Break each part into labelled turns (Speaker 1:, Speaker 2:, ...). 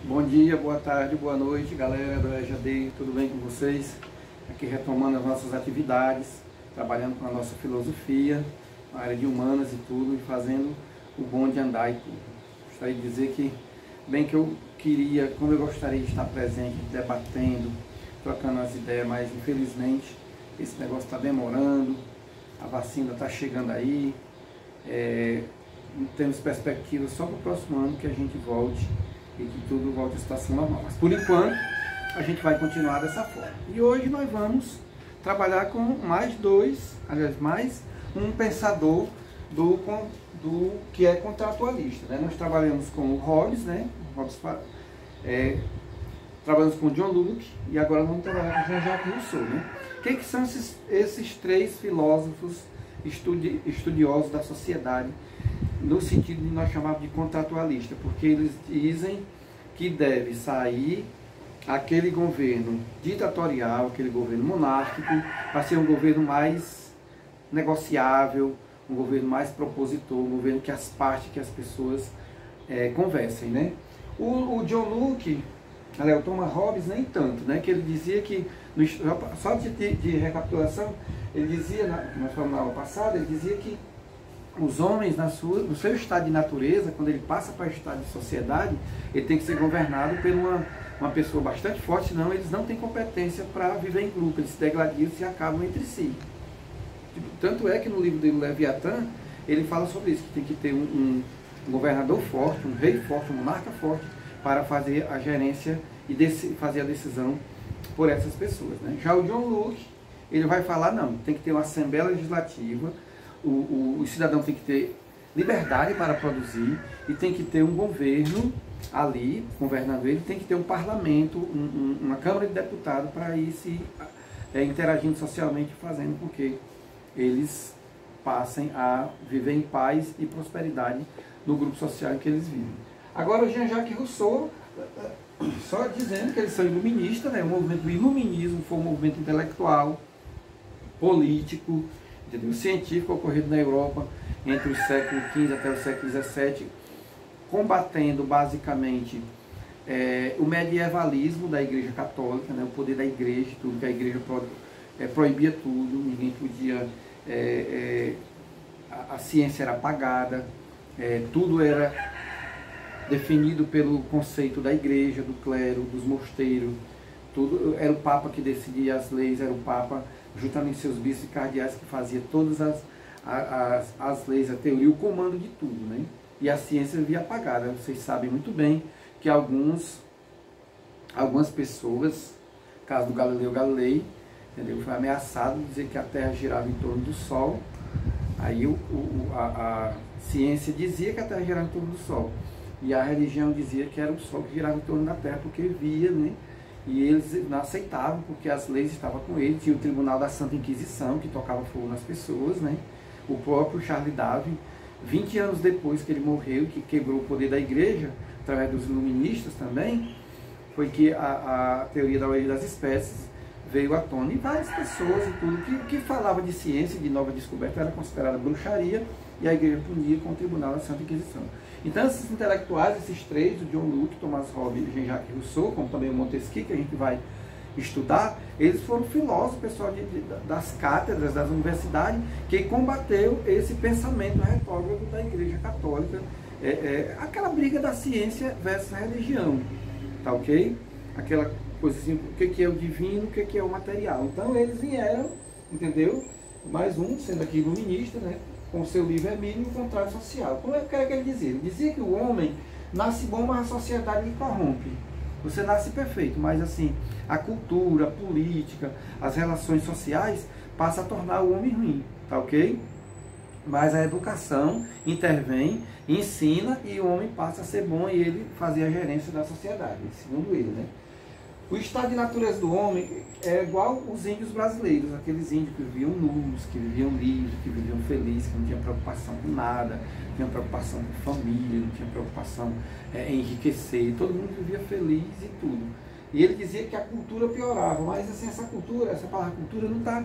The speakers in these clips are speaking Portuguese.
Speaker 1: Bom dia, boa tarde, boa noite, galera do EJD, tudo bem com vocês? Aqui retomando as nossas atividades, trabalhando com a nossa filosofia, na área de humanas e tudo, e fazendo o bom de andar e tudo. Gostaria de dizer que, bem que eu queria, como eu gostaria de estar presente, debatendo, trocando as ideias, mas infelizmente esse negócio está demorando, a vacina está chegando aí, temos perspectivas só para o próximo ano que a gente volte e que tudo volte à situação normal. Mas por enquanto a gente vai continuar dessa forma. E hoje nós vamos trabalhar com mais um pensador do que é contratualista, né? Nós trabalhamos com o Hobbes, né? Trabalhamos com o John Locke e agora vamos trabalhar com o Jean-Jacques Rousseau, né? Quem que são esses três filósofos estudiosos da sociedade, no sentido de nós chamarmos de contratualista, porque eles dizem que deve sair aquele governo ditatorial, aquele governo monárquico, para ser um governo mais negociável, um governo mais propositor, um governo que as partes, que as pessoas conversem, né? O John Locke, o Thomas Hobbes nem tanto, né? Que ele dizia que, só de recapitulação, ele dizia, nós falamos na aula passada, ele dizia que os homens, no seu estado de natureza, quando ele passa para o estado de sociedade, ele tem que ser governado por uma pessoa bastante forte, senão eles não têm competência para viver em grupo, eles se degladiam e acabam entre si. Tanto é que no livro dele, Leviatã, ele fala sobre isso, que tem que ter um governador forte, um rei forte, um monarca forte, para fazer a gerência e fazer a decisão por essas pessoas, né? Já o John Locke, ele vai falar, não, tem que ter uma Assembleia Legislativa, o cidadão tem que ter liberdade para produzir e tem que ter um governo ali, governando ele, tem que ter um parlamento, uma Câmara de Deputados para ir se interagindo socialmente, fazendo com que eles passem a viver em paz e prosperidade no grupo social em que eles vivem. Agora o Jean-Jacques Rousseau, só dizendo que eles são iluministas, né? O movimento do iluminismo foi um movimento intelectual, político, entendeu? Científico, ocorrido na Europa entre o século XV até o século XVII, combatendo basicamente o medievalismo da Igreja Católica, né? O poder da Igreja, tudo que a Igreja proibia tudo, ninguém podia, a ciência era apagada, tudo era definido pelo conceito da Igreja, do clero, dos mosteiros, tudo era o Papa que decidia as leis, era o Papa, juntamente seus bispos e cardeais, que fazia todas as leis, a teoria, o comando de tudo, né? E a ciência vivia apagada. Vocês sabem muito bem que algumas pessoas, caso do Galileu Galilei, entendeu? Foi ameaçado de dizer que a Terra girava em torno do Sol. Aí a ciência dizia que a Terra girava em torno do Sol. E a religião dizia que era o Sol que girava em torno da Terra, porque via, né? E eles não aceitavam, porque as leis estavam com eles. Tinha o Tribunal da Santa Inquisição, que tocava fogo nas pessoas, né? O próprio Charles Darwin, 20 anos depois que ele morreu, que quebrou o poder da Igreja, através dos iluministas também, foi que a teoria da origem das espécies veio à tona. E várias pessoas e tudo que falava de ciência, de nova descoberta, era considerada bruxaria, e a Igreja punia com o Tribunal da Santa Inquisição. Então esses intelectuais, esses três, o John Locke, Thomas Hobbes e Jean-Jacques Rousseau, como também o Montesquieu, que a gente vai estudar, eles foram filósofos, pessoal das cátedras, das universidades, que combateu esse pensamento retrógrado da Igreja Católica, aquela briga da ciência versus a religião, tá ok? Aquela coisa assim, o que é o divino, o que é o material. Então eles vieram, entendeu? Mais um, sendo aqui iluminista, né? Com o seu livre-arbítrio e o contrário social. Como é que ele dizia? Ele dizia que o homem nasce bom, mas a sociedade lhe corrompe. Você nasce perfeito, mas assim, a cultura, a política, as relações sociais passam a tornar o homem ruim, tá ok? Mas a educação intervém, ensina e o homem passa a ser bom e ele fazia a gerência da sociedade, segundo ele, né? O estado de natureza do homem é igual os índios brasileiros, aqueles índios que viviam nus, que viviam livres, que viviam felizes, que não tinham preocupação com nada, não tinham preocupação com família, não tinham preocupação em enriquecer, todo mundo vivia feliz e tudo. E ele dizia que a cultura piorava, mas assim, essa palavra cultura não está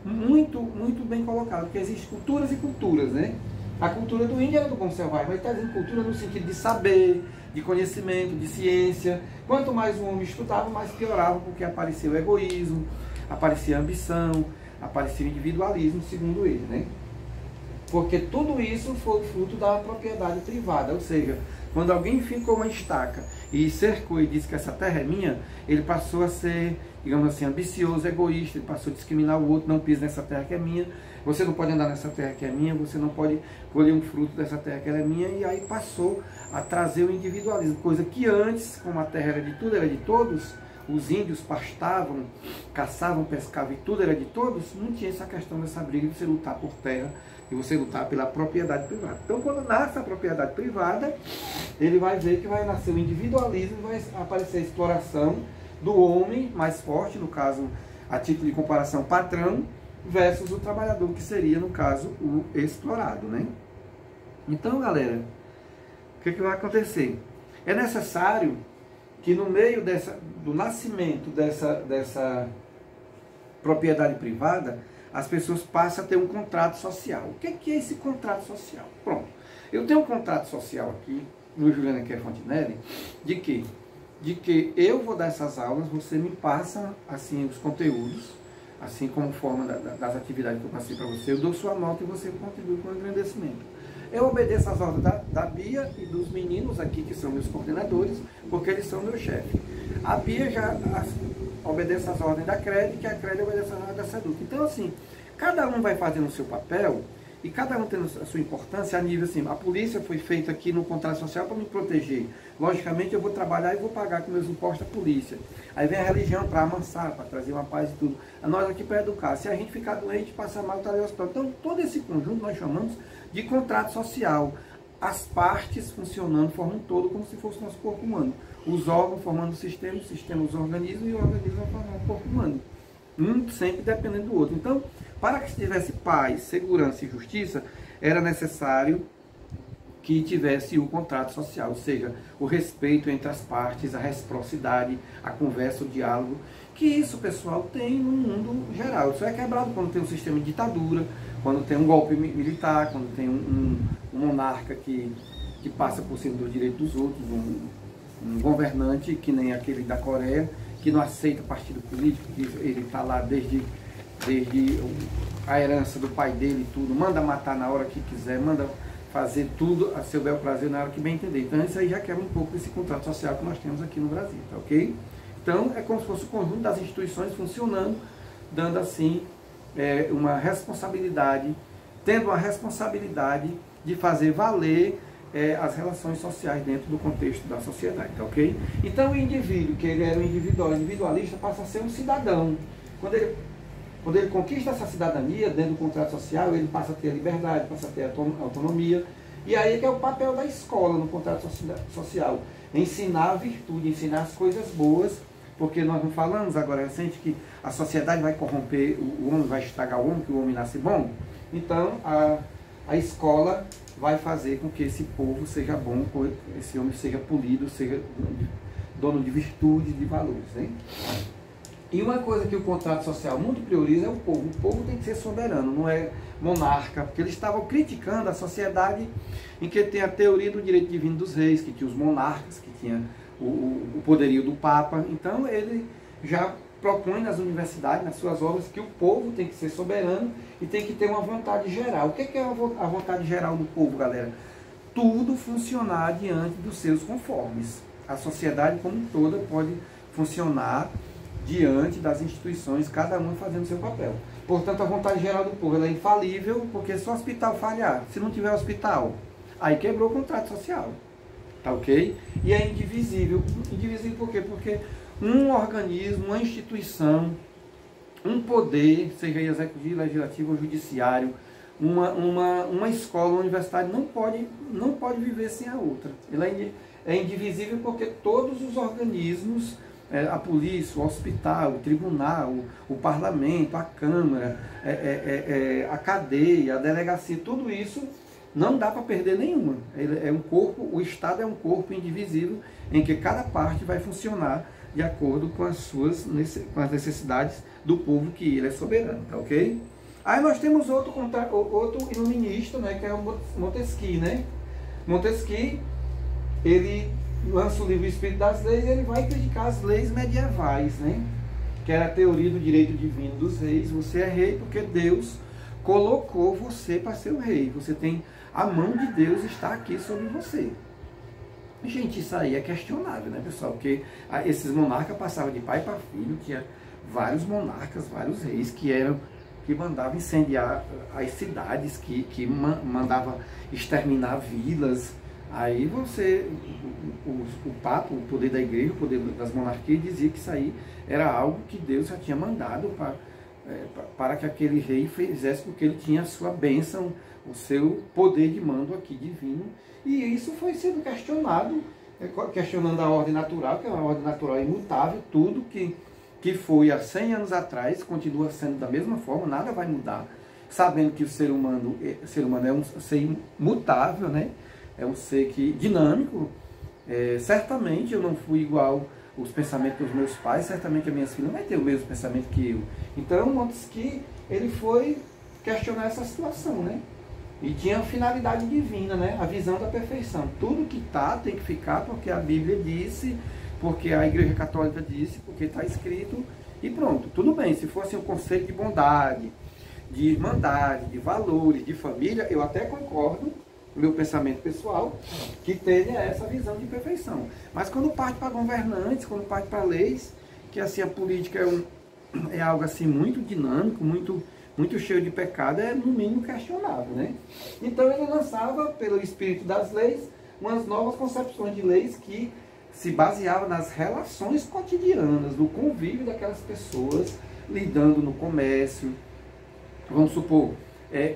Speaker 1: muito bem colocada, porque existem culturas e culturas, né? A cultura do índio era do povo selvagem, mas está dizendo cultura no sentido de saber, de conhecimento, de ciência. Quanto mais o homem estudava, mais piorava, porque aparecia o egoísmo, aparecia a ambição, aparecia o individualismo, segundo ele, né? Porque tudo isso foi fruto da propriedade privada, ou seja, quando alguém ficou uma estaca e cercou e disse que essa terra é minha, ele passou a ser, digamos assim, ambicioso, egoísta, ele passou a discriminar o outro, não pisa nessa terra que é minha, você não pode andar nessa terra que é minha, você não pode colher um fruto dessa terra que ela é minha, e aí passou a trazer o individualismo, coisa que antes, como a terra era de tudo, era de todos, os índios pastavam, caçavam, pescavam e tudo era de todos, não tinha essa questão dessa briga de você lutar por terra e você lutar pela propriedade privada. Então, quando nasce a propriedade privada, ele vai ver que vai nascer o individualismo, vai aparecer a exploração do homem mais forte, no caso, a título de comparação, patrão, versus o trabalhador, que seria, no caso, o explorado, né? Então, galera, o que vai acontecer? É necessário que no meio do nascimento dessa propriedade privada, as pessoas passam a ter um contrato social. O que é esse contrato social? Pronto. Eu tenho um contrato social aqui, no Juliano Ecker Fontinelli, de que eu vou dar essas aulas, você me passa assim, os conteúdos, assim como forma das atividades que eu passei para você, eu dou sua nota e você contribui com o engrandecimento. Eu obedeço às ordens da Bia e dos meninos aqui, que são meus coordenadores, porque eles são meu chefe. A Bia já obedece às ordens da CRED, que a CRED obedece às ordens da SEDUC. Então, assim, cada um vai fazendo o seu papel, e cada um tendo a sua importância a nível assim, a polícia foi feita aqui no contrato social para me proteger. Logicamente eu vou trabalhar e vou pagar com meus impostos a polícia. Aí vem a religião para amansar, para trazer uma paz e tudo. A nós aqui para educar. Se a gente ficar doente, passar mal, está ali ao hospital. Então todo esse conjunto nós chamamos de contrato social. As partes funcionando, formam um todo como se fosse o nosso corpo humano. Os órgãos formando o sistema os organismos e o organismo formando o corpo humano. Um sempre dependendo do outro. Então, para que tivesse paz, segurança e justiça, era necessário que tivesse o contrato social, ou seja, o respeito entre as partes, a reciprocidade, a conversa, o diálogo, que isso, pessoal, tem no mundo geral. Isso é quebrado quando tem um sistema de ditadura, quando tem um golpe militar, quando tem um monarca que passa por cima dos direitos dos outros, um governante que nem aquele da Coreia, que não aceita partido político, que ele está lá desde a herança do pai dele e tudo, manda matar na hora que quiser, manda fazer tudo a seu bel prazer na hora que bem entender. Então isso aí já quebra um pouco desse contrato social que nós temos aqui no Brasil, tá ok? Então é como se fosse o conjunto das instituições funcionando, dando assim uma responsabilidade, tendo a responsabilidade de fazer valer as relações sociais dentro do contexto da sociedade, tá ok? Então o indivíduo, que ele era um individualista, passa a ser um cidadão. Quando ele conquista essa cidadania dentro do contrato social, ele passa a ter a liberdade, passa a ter a autonomia. E aí que é o papel da escola no contrato social. Ensinar a virtude, ensinar as coisas boas, porque nós não falamos agora recente que a sociedade vai corromper o homem, vai estragar o homem, que o homem nasce bom. Então a escola vai fazer com que esse povo seja bom, esse homem seja polido, seja dono de virtude, de valores, né? E uma coisa que o contrato social muito prioriza é o povo. O povo tem que ser soberano, não é monarca, porque eles estavam criticando a sociedade em que tem a teoria do direito divino dos reis, que tinha os monarcas, que tinha o poderio do Papa. Então ele já propõe nas universidades, nas suas obras, que o povo tem que ser soberano e tem que ter uma vontade geral. O que é a vontade geral do povo, galera? Tudo funcionar diante dos seus conformes. A sociedade como um toda pode funcionar diante das instituições, cada uma fazendo seu papel. Portanto, a vontade geral do povo ela é infalível, porque se o hospital falhar, se não tiver hospital, aí quebrou o contrato social, tá ok? E é indivisível. Indivisível por quê? Porque um organismo, uma instituição, um poder, seja executivo, legislativo ou judiciário, uma escola, uma universidade, não pode viver sem a outra. Ela é indivisível porque todos os organismos, a polícia, o hospital, o tribunal, o parlamento, a Câmara, a cadeia, a delegacia, tudo isso não dá para perder nenhuma. Ele é um corpo, o Estado é um corpo indivisível em que cada parte vai funcionar de acordo com as necessidades do povo, que ele é soberano, tá ok? Aí nós temos outro iluminista, né, que é o Montesquieu, né? Montesquieu, ele lança o livro Espírito das Leis e ele vai criticar as leis medievais, né? Que era a teoria do direito divino dos reis. Você é rei porque Deus colocou você para ser o rei. Você tem a mão de Deus está aqui sobre você. Gente, isso aí é questionável, né, pessoal? Porque esses monarcas passavam de pai para filho, tinha vários monarcas, vários reis que mandavam incendiar as cidades, que mandavam exterminar vilas. Aí o Papa, o poder da igreja, o poder das monarquias, dizia que isso aí era algo que Deus já tinha mandado para que aquele rei fizesse, porque ele tinha a sua bênção, o seu poder de mando aqui divino. E isso foi sendo questionado, questionando a ordem natural, que é uma ordem natural imutável. Tudo que foi há 100 anos atrás continua sendo da mesma forma, nada vai mudar. Sabendo que o ser humano é um ser imutável, né? É um ser dinâmico. Certamente eu não fui igual os pensamentos dos meus pais, certamente as minhas filhas não vai ter o mesmo pensamento que eu. Então Montesquieu, ele foi questionar essa situação, né? E tinha a finalidade divina, né? A visão da perfeição. Tudo que tem que ficar porque a Bíblia disse, porque a Igreja Católica disse, porque está escrito, e pronto. Tudo bem, se fosse um conceito de bondade, de irmandade, de valores, de família, eu até concordo, meu pensamento pessoal, que tenha essa visão de perfeição. Mas quando parte para governantes, quando parte para leis, que assim a política é algo assim muito dinâmico, muito cheio de pecado, é no mínimo questionável, né? Então ele lançava, pelo espírito das leis, umas novas concepções de leis que se baseavam nas relações cotidianas, no convívio daquelas pessoas, lidando no comércio. Vamos supor,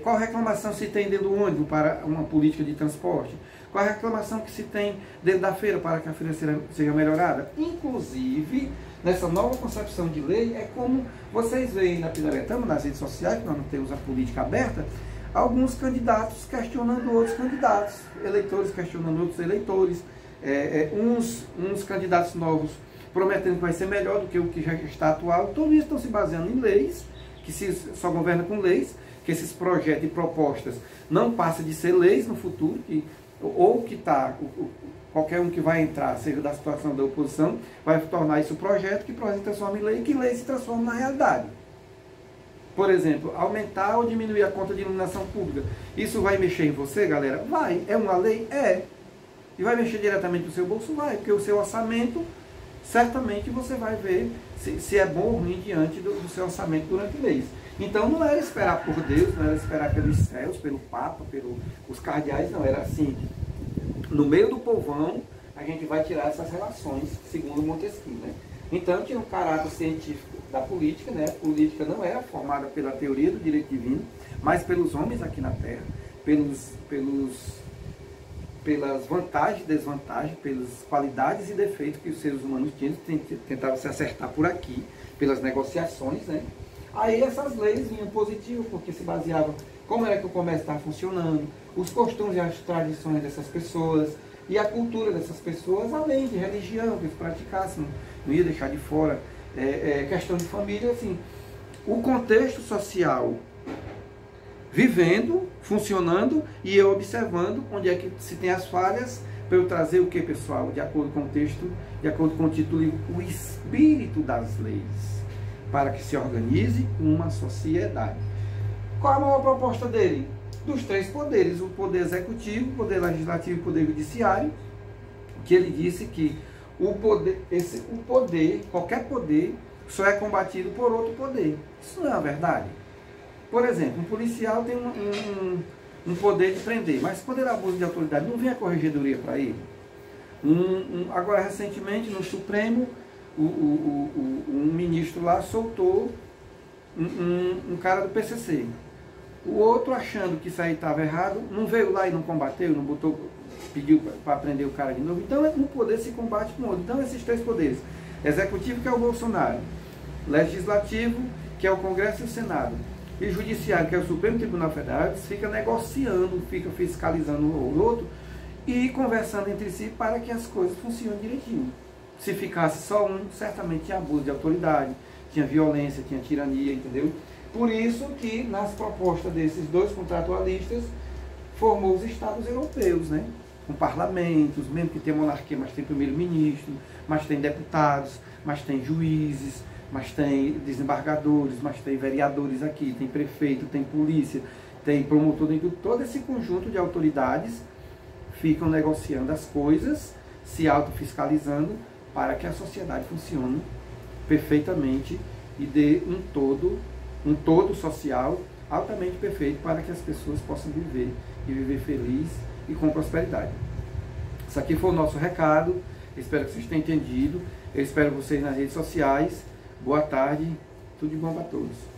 Speaker 1: qual reclamação se tem dentro do ônibus para uma política de transporte? Qual a reclamação que se tem dentro da feira para que a feira seja melhorada? Inclusive, nessa nova concepção de lei, é como vocês veem na Pinaretama, nas redes sociais, que nós não temos a política aberta, alguns candidatos questionando outros candidatos, eleitores questionando outros eleitores, uns candidatos novos prometendo que vai ser melhor do que o que já está atual. Tudo isso estão se baseando em leis, que só governa com leis, que esses projetos e propostas não passam de ser leis no futuro, qualquer um que vai entrar, seja da situação da oposição, vai tornar isso um projeto que se transforma em lei, que lei se transforma na realidade. Por exemplo, aumentar ou diminuir a conta de iluminação pública. Isso vai mexer em você, galera? Vai. É uma lei? É. E vai mexer diretamente no seu bolso? Vai, porque o seu orçamento, certamente você vai ver se é bom ou ruim diante do seu orçamento durante o mês. Então não era esperar por Deus, não era esperar pelos céus, pelo Papa, pelos cardeais, não. Era assim, no meio do povão, a gente vai tirar essas relações, segundo Montesquieu, né? Então tinha um caráter científico da política, né? A política não era formada pela teoria do direito divino, mas pelos homens aqui na Terra, pelas vantagens e desvantagens, pelas qualidades e defeitos que os seres humanos tinham, tentavam se acertar por aqui, pelas negociações, né? Aí essas leis vinham positivas, porque se baseavam como era que o comércio estava funcionando, os costumes e as tradições dessas pessoas, e a cultura dessas pessoas, além de religião que eles praticassem, não ia deixar de fora, questão de família, assim, o contexto social vivendo, funcionando, e eu observando onde é que se tem as falhas, para eu trazer o que, pessoal? De acordo com o texto, de acordo com o título, o espírito das leis, para que se organize uma sociedade. Qual a maior proposta dele? Dos três poderes, o poder executivo, o poder legislativo e o poder judiciário, que ele disse que qualquer poder, só é combatido por outro poder. Isso não é a verdade? Por exemplo, um policial tem um poder de prender, mas poder de abuso de autoridade, não vem a corregedoria para ele? Agora, recentemente, no Supremo, um ministro lá soltou um cara do PCC. O outro, achando que isso aí estava errado, não veio lá e não combateu, não pediu para prender o cara de novo. Então, um poder se combate com o outro. Então, esses três poderes: executivo, que é o Bolsonaro; legislativo, que é o Congresso e o Senado; e judiciário, que é o Supremo Tribunal Federal, eles ficam negociando, ficam fiscalizando um ou outro e conversando entre si para que as coisas funcionem direitinho. Se ficasse só um, certamente tinha abuso de autoridade, tinha violência, tinha tirania, entendeu? Por isso que nas propostas desses dois contratualistas formou os estados europeus, né? Com parlamentos, mesmo que tem monarquia, mas tem primeiro-ministro, mas tem deputados, mas tem juízes, mas tem desembargadores, mas tem vereadores aqui, tem prefeito, tem polícia, tem promotor, tem tudo. Todo esse conjunto de autoridades ficam negociando as coisas, se autofiscalizando, para que a sociedade funcione perfeitamente e dê um todo social altamente perfeito para que as pessoas possam viver e viver feliz e com prosperidade. Isso aqui foi o nosso recado. Espero que vocês tenham entendido. Eu espero vocês nas redes sociais. Boa tarde. Tudo de bom para todos.